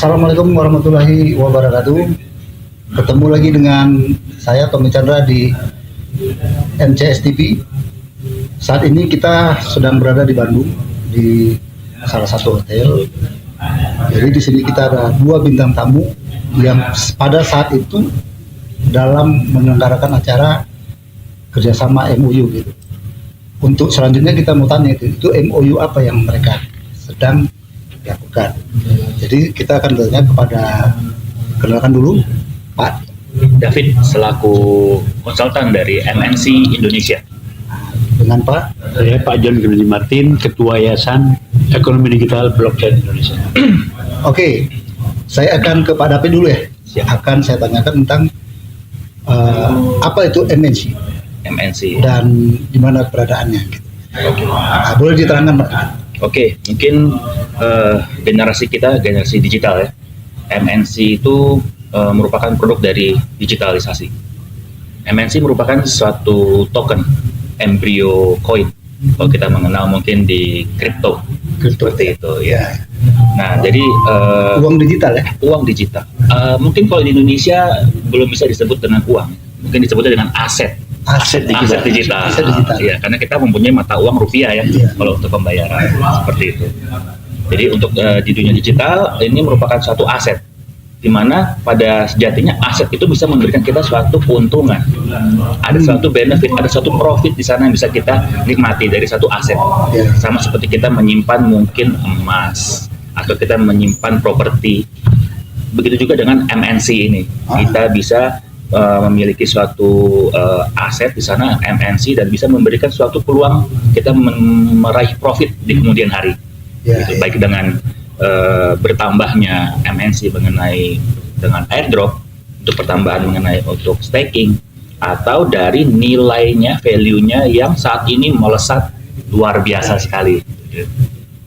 Assalamualaikum warahmatullahi wabarakatuh. Ketemu lagi dengan saya Tommy Chandra di MCS TV. Saat ini kita sedang berada di Bandung di salah satu hotel. Jadi di sini kita ada 2 bintang tamu yang pada saat itu dalam menyelenggarakan acara kerjasama MOU gitu. Untuk selanjutnya kita mau tanya itu MOU apa yang mereka sedang lakukan. Jadi kita akan tanya kepada, kenalkan dulu Pak David selaku konsultan dari MNC Indonesia. Dengan Pak. Saya Pak John Kennedy Martin, Ketua Yayasan Ekonomi Digital Blockchain Indonesia. Oke, saya akan ke Pak David dulu ya. Akan saya tanyakan tentang apa itu MNC dan di mana keberadaannya. Oke. Nah, boleh diterangkan Pak? Oke, mungkin generasi kita generasi digital ya. MNC itu merupakan produk dari digitalisasi. MNC merupakan suatu token embrio coin. Kalau kita mengenal mungkin di kripto seperti itu ya. Nah, jadi Uang digital ya? uang digital. Mungkin kalau di Indonesia belum bisa disebut dengan uang, mungkin disebutnya dengan aset. Aset Aset digital. Aset digital. Iya, karena kita mempunyai mata uang rupiah ya, Iya. kalau untuk pembayaran seperti itu. Jadi untuk di dunia digital ini merupakan suatu aset, di mana pada sejatinya aset itu bisa memberikan kita suatu keuntungan, ada suatu benefit, ada suatu profit di sana yang bisa kita nikmati dari satu aset. Iya. Sama seperti kita menyimpan mungkin emas atau kita menyimpan properti. Begitu juga dengan MNC ini, kita bisa memiliki suatu aset di sana MNC dan bisa memberikan suatu peluang kita meraih profit di kemudian hari. Ya, Gitu. ya. Baik dengan bertambahnya MNC mengenai dengan airdrop untuk pertambahan mengenai untuk staking atau dari nilainya value-nya yang saat ini melesat luar biasa sekali.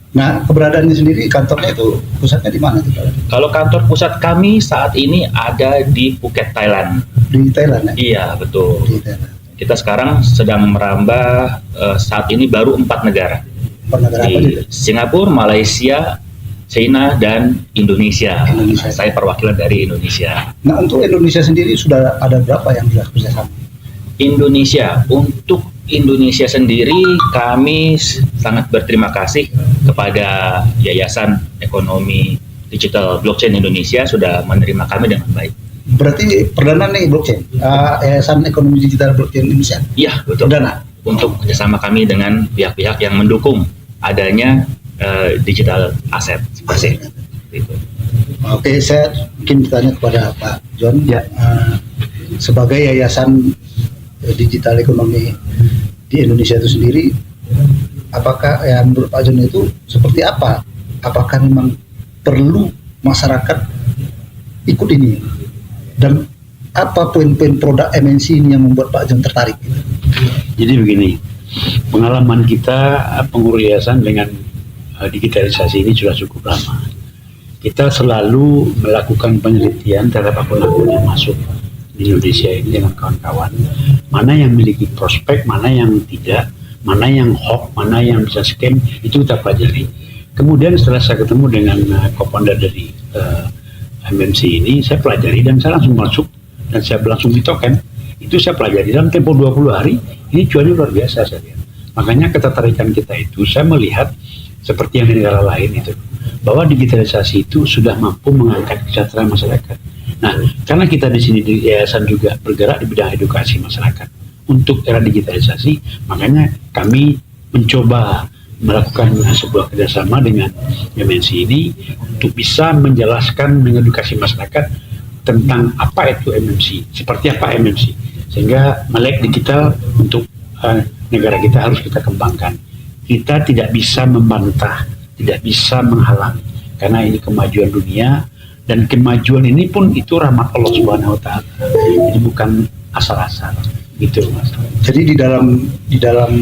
Nah, keberadaannya sendiri kantornya itu pusatnya di mana tuh Pak? Kalau kantor pusat kami saat ini ada di Phuket, Thailand. Di Thailand ya? Iya, betul. Di Thailand. Kita sekarang sedang merambah saat ini baru 4 negara. Negara apa Di gitu? Singapura, Malaysia, China, dan Indonesia. Indonesia. Saya perwakilan dari Indonesia. Nah, untuk Indonesia sendiri sudah ada berapa yang sudah kerjasama? Untuk Indonesia sendiri kami sangat berterima kasih kepada Yayasan Ekonomi Digital Blockchain Indonesia sudah menerima kami dengan baik. Berarti perdana nih blockchain, Yayasan Ekonomi Digital Blockchain Indonesia. Iya, betul. Perdana. Untuk kerjasama kami dengan pihak-pihak yang mendukung adanya digital aset seperti itu. Oke, saya mungkin bertanya kepada Pak John. Ya. Sebagai Yayasan Digital Ekonomi di Indonesia itu sendiri, apakah yang menurut Pak John itu seperti apa? Apakah memang perlu masyarakat ikut ini? Dan apa poin-poin produk MNC ini yang membuat Pak John tertarik? Jadi begini, pengalaman kita pengurus yayasan dengan digitalisasi ini sudah cukup lama. Kita selalu melakukan penelitian terhadap akun-akun yang masuk di Indonesia ini dengan kawan-kawan, mana yang memiliki prospek, mana yang tidak, mana yang hoax, mana yang bisa scam, itu kita pelajari. Kemudian setelah saya ketemu dengan co-founder dari MNC ini, saya pelajari dan saya langsung masuk dan saya langsung di token. Itu saya pelajari dalam tempo 20 hari, ini cuannya luar biasa saya lihat. Makanya ketertarikan kita itu, saya melihat seperti yang di negara lain itu, bahwa digitalisasi itu sudah mampu mengangkat kesejahteraan masyarakat. Nah, karena kita di sini di yayasan juga bergerak di bidang edukasi masyarakat untuk era digitalisasi, makanya kami mencoba melakukan sebuah kerjasama dengan MNC ini untuk bisa menjelaskan, mengedukasi masyarakat tentang apa itu MNC, seperti apa MNC, sehingga melek digital untuk negara kita harus kita kembangkan. Kita tidak bisa membantah, tidak bisa menghalangi, karena ini kemajuan dunia. Dan kemajuan ini pun itu rahmat Allah Subhanahu Wa Taala. Jadi bukan asal-asal, gitu Mas. Jadi di dalam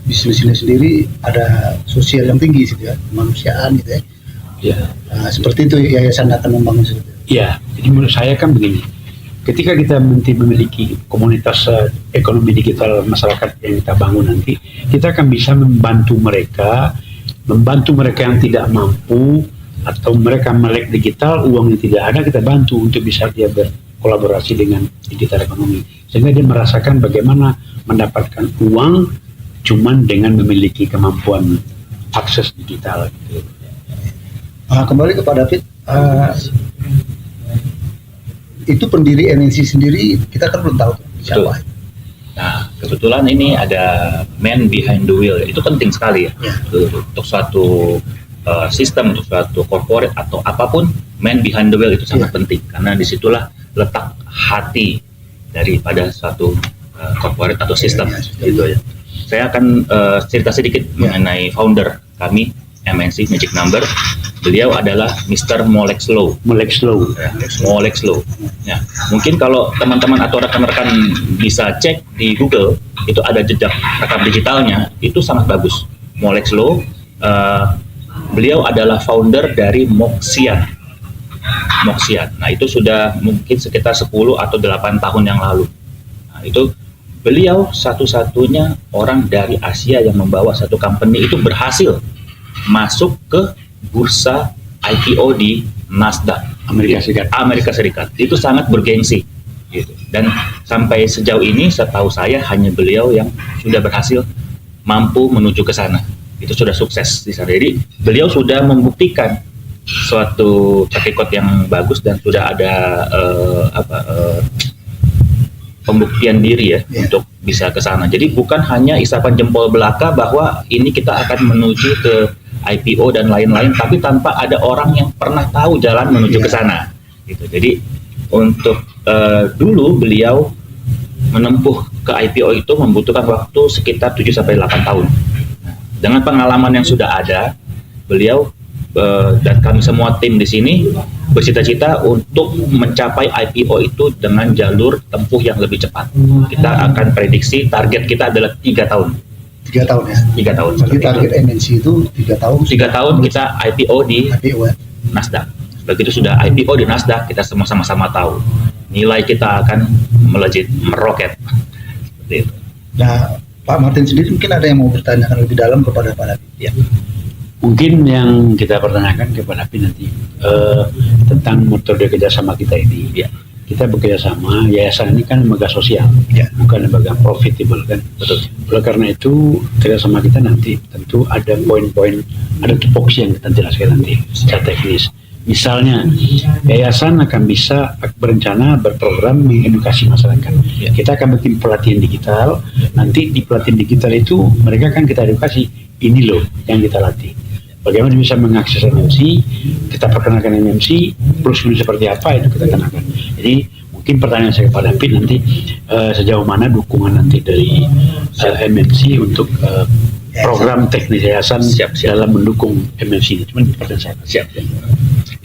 bisnis ini sendiri ada sosial yang tinggi gitu ya, kemanusiaan gitu ya. Ya, Seperti itu yayasan akan membangun seperti itu. ya. Jadi menurut saya kan begini. Ketika kita nanti memiliki komunitas ekonomi digital masyarakat yang kita bangun nanti, kita akan bisa membantu mereka yang tidak mampu atau mereka melek digital, uangnya tidak ada, kita bantu untuk bisa dia berkolaborasi dengan digital ekonomi, sehingga dia merasakan bagaimana mendapatkan uang cuman dengan memiliki kemampuan akses digital gitu. Kembali kepada David, itu pendiri MNC sendiri kita kan belum tahu siapa. Nah, kebetulan ini ada man behind the wheel, itu penting sekali ya, untuk suatu sistem, untuk suatu corporate atau apapun, man behind the wheel itu sangat penting, karena disitulah letak hati daripada suatu corporate atau sistem. Gitu ya. Saya akan cerita sedikit mengenai founder kami, MNC Magic Number. Beliau adalah Mr. Molex Low. Ya, mungkin kalau teman-teman atau rekan-rekan bisa cek di Google, itu ada jejak rekam digitalnya, itu sangat bagus. Molex Low, beliau adalah founder dari Moxian. Nah, itu sudah mungkin sekitar 10 atau 8 tahun yang lalu. Nah, itu beliau satu-satunya orang dari Asia yang membawa satu company itu berhasil masuk ke bursa IPO di Nasdaq Amerika Serikat. Itu sangat bergengsi gitu. Dan sampai sejauh ini setahu saya hanya beliau yang sudah berhasil mampu menuju ke sana. Itu sudah sukses di sana. Jadi beliau sudah membuktikan suatu track record yang bagus dan sudah ada pembuktian diri ya untuk bisa ke sana. Jadi bukan hanya isapan jempol belaka bahwa ini kita akan menuju ke IPO dan lain-lain, tapi tanpa ada orang yang pernah tahu jalan menuju ke sana. Gitu. Jadi untuk dulu beliau menempuh ke IPO itu membutuhkan waktu sekitar 7-8 tahun. Nah, dengan pengalaman yang sudah ada, beliau dan kami semua tim di sini bercita-cita untuk mencapai IPO itu dengan jalur tempuh yang lebih cepat. Kita akan prediksi target kita adalah 3 tahun. 3 tahun ya? 3 tahun. Jadi target MNC itu 3 tahun. 3 tahun kita IPO di Nasdaq. Begitu sudah IPO di Nasdaq, kita semua sama-sama tahu nilai kita akan melejit, meroket. Seperti itu. Nah, Pak Martin sendiri mungkin ada yang mau bertanyakan lebih dalam kepada Pak David. Ya. Mungkin yang kita pertanyakan kepada David nanti tentang metode kerjasama kita ini. Ya. Kita bekerjasama, yayasan ini kan lembaga sosial, bukan lembaga profitable kan. Betul. Oleh karena itu kerjasama kita nanti tentu ada poin-poin, ada tupoksi yang kita jelaskan nanti secara teknis. Misalnya, yayasan akan bisa berencana berprogram mengedukasi masyarakat. Kita akan bikin pelatihan digital. Nanti di pelatihan digital itu mereka akan kita edukasi. Ini loh yang kita latih. Bagaimana bisa mengakses MMC, kita perkenalkan MMC, prosedur seperti apa itu kita kenalkan. Jadi mungkin pertanyaan saya kepada David nanti sejauh mana dukungan nanti dari MMC untuk program teknis yayasan dalam mendukung MMC ini. Cuman pertanyaan saya.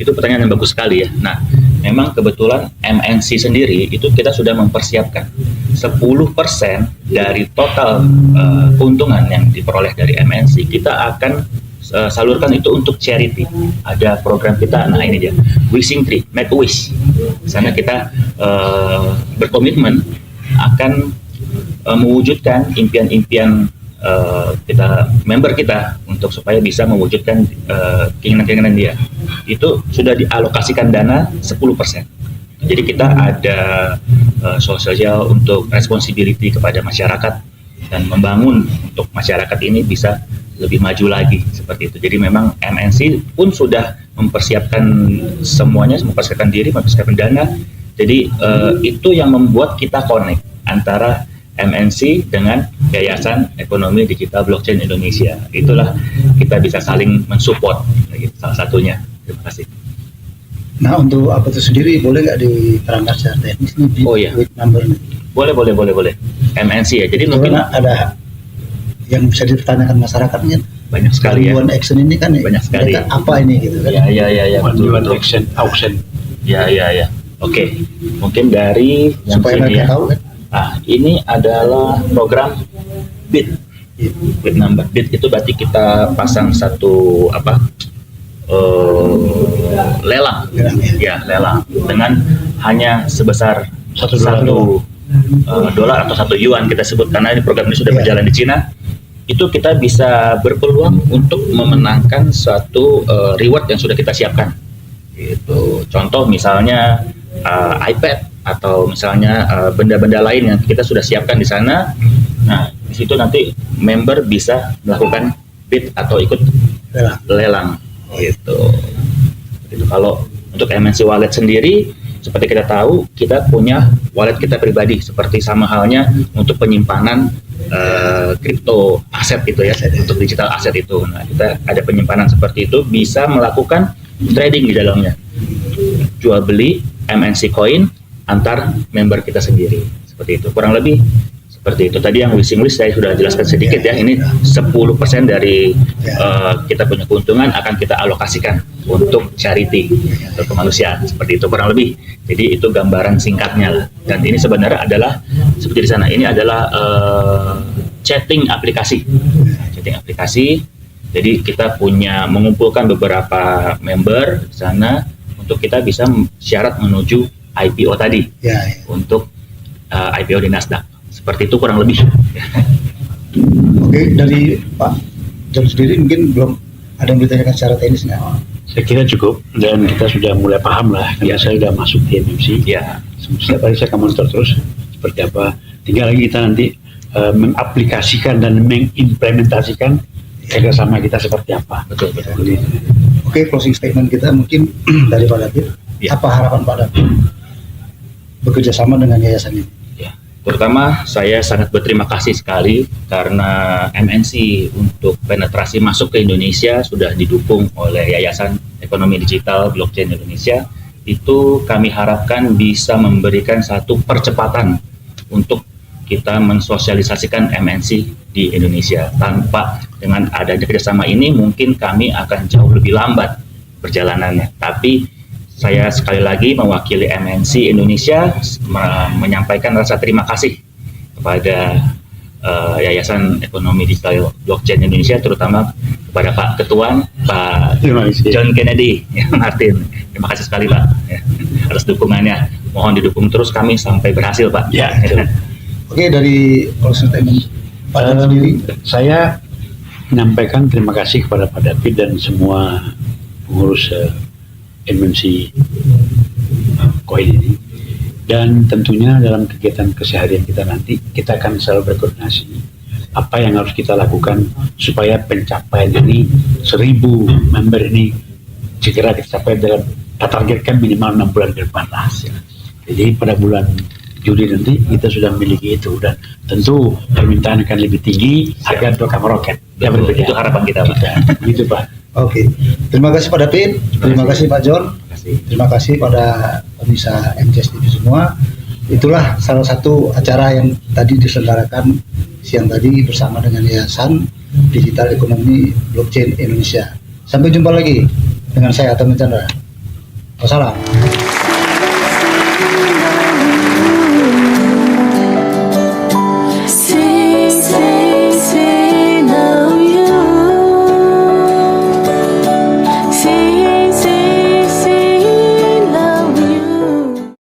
Itu pertanyaan yang bagus sekali ya. Nah, memang kebetulan MNC sendiri itu kita sudah mempersiapkan 10% dari total keuntungan yang diperoleh dari MNC kita akan salurkan itu untuk charity. Ada program kita, nah ini dia, Wishing Tree, Make a Wish. Di sana kita berkomitmen akan mewujudkan impian-impian kita, member kita, untuk supaya bisa mewujudkan keinginan-keinginan dia. Itu sudah dialokasikan dana 10%. Jadi kita ada sosial untuk responsibility kepada masyarakat dan membangun untuk masyarakat ini bisa lebih maju lagi seperti itu. Jadi memang MNC pun sudah mempersiapkan semuanya, mempersiapkan diri, mempersiapkan dana. Jadi itu yang membuat kita connect antara MNC dengan Yayasan Ekonomi Digital Blockchain Indonesia. Itulah kita bisa saling mensupport, salah satunya. Terima kasih. Nah, untuk apa itu sendiri boleh nggak diterangkan secara teknis nih? With number nih? Boleh. MNC ya. Jadi itu mungkin ada yang bisa dipertanyakan masyarakat kan? Banyak sekali ya. One action ini kan banyak sekali. Apa ini gitu kan? Ya. One action, auction. Ya. Oke. Mungkin dari yang supaya mereka tahu kan? Ini adalah program bid number. Bid itu berarti kita pasang satu lelang dengan hanya sebesar $1 atau $1 yuan kita sebut, karena ini program ini sudah berjalan di Cina. itu kita bisa berpeluang untuk memenangkan suatu reward yang sudah kita siapkan. Gitu. Contoh misalnya iPad atau misalnya benda-benda lain yang kita sudah siapkan di sana. Nah, di situ nanti member bisa melakukan bid atau ikut lelang. Gitu. Itu kalau untuk MNC Wallet sendiri, seperti kita tahu, kita punya wallet kita pribadi, seperti sama halnya untuk penyimpanan kripto aset itu ya, untuk digital aset itu. Nah, kita ada penyimpanan seperti itu, bisa melakukan trading di dalamnya, jual beli MNC coin antar member kita sendiri, seperti itu. Kurang lebih seperti itu. Tadi yang wishing list saya sudah jelaskan sedikit ya. Ini 10% dari kita punya keuntungan akan kita alokasikan untuk charity, untuk kemanusiaan, seperti itu kurang lebih. Jadi itu gambaran singkatnya lah. Dan ini sebenarnya adalah seperti di sana. Ini adalah chatting aplikasi. Chatting aplikasi. Jadi kita punya mengumpulkan beberapa member di sana untuk kita bisa syarat menuju IPO tadi. Untuk IPO di Nasdaq. Seperti itu kurang lebih. Oke, dari Pak John sendiri mungkin belum ada yang ditanyakan secara teknis nggak? Saya kira cukup, dan kita sudah mulai paham lah, karena saya sudah masuk di MMC. Ya. Setiap hari saya akan monitor terus seperti apa. Tinggal lagi kita nanti mengaplikasikan dan mengimplementasikan kerjasama kita seperti apa. Betul. Oke, closing statement kita mungkin dari Pak David. Ya. Apa harapan Pak David bekerja sama dengan yayasan ini? Terutama saya sangat berterima kasih sekali karena MNC untuk penetrasi masuk ke Indonesia sudah didukung oleh Yayasan Ekonomi Digital Blockchain Indonesia. Itu kami harapkan bisa memberikan satu percepatan untuk kita mensosialisasikan MNC di Indonesia. Tanpa dengan adanya kerjasama ini mungkin kami akan jauh lebih lambat perjalanannya. Tapi saya sekali lagi mewakili MNC Indonesia menyampaikan rasa terima kasih kepada Yayasan Ekonomi Digital Blockchain Indonesia, terutama kepada Pak Ketua, Pak John Kennedy Martin. Terima kasih sekali Pak atas dukungannya. Mohon didukung terus kami sampai berhasil Pak. Ya. Oke, dari closing statement Pak John sendiri. Saya menyampaikan terima kasih kepada Pak David dan semua pengurus MNC Coin ini, dan tentunya dalam kegiatan keseharian kita nanti kita akan selalu berkoordinasi apa yang harus kita lakukan supaya pencapaian ini 1000 member ini segera dicapai dalam targetkan minimal 6 bulan ke depan lah. Jadi pada bulan Juli nanti kita sudah memiliki itu, dan tentu permintaan akan lebih tinggi agar akan meroket. Itu harapan kita Pak. Gitu Pak. Oke, terima kasih Pak David, terima kasih Pak John, terima kasih pada pemirsa MCS TV semua. Itulah salah satu acara yang tadi diselenggarakan siang tadi bersama dengan Yayasan Digital Ekonomi Blockchain Indonesia. Sampai jumpa lagi dengan saya Atami Chandra. Wassalam.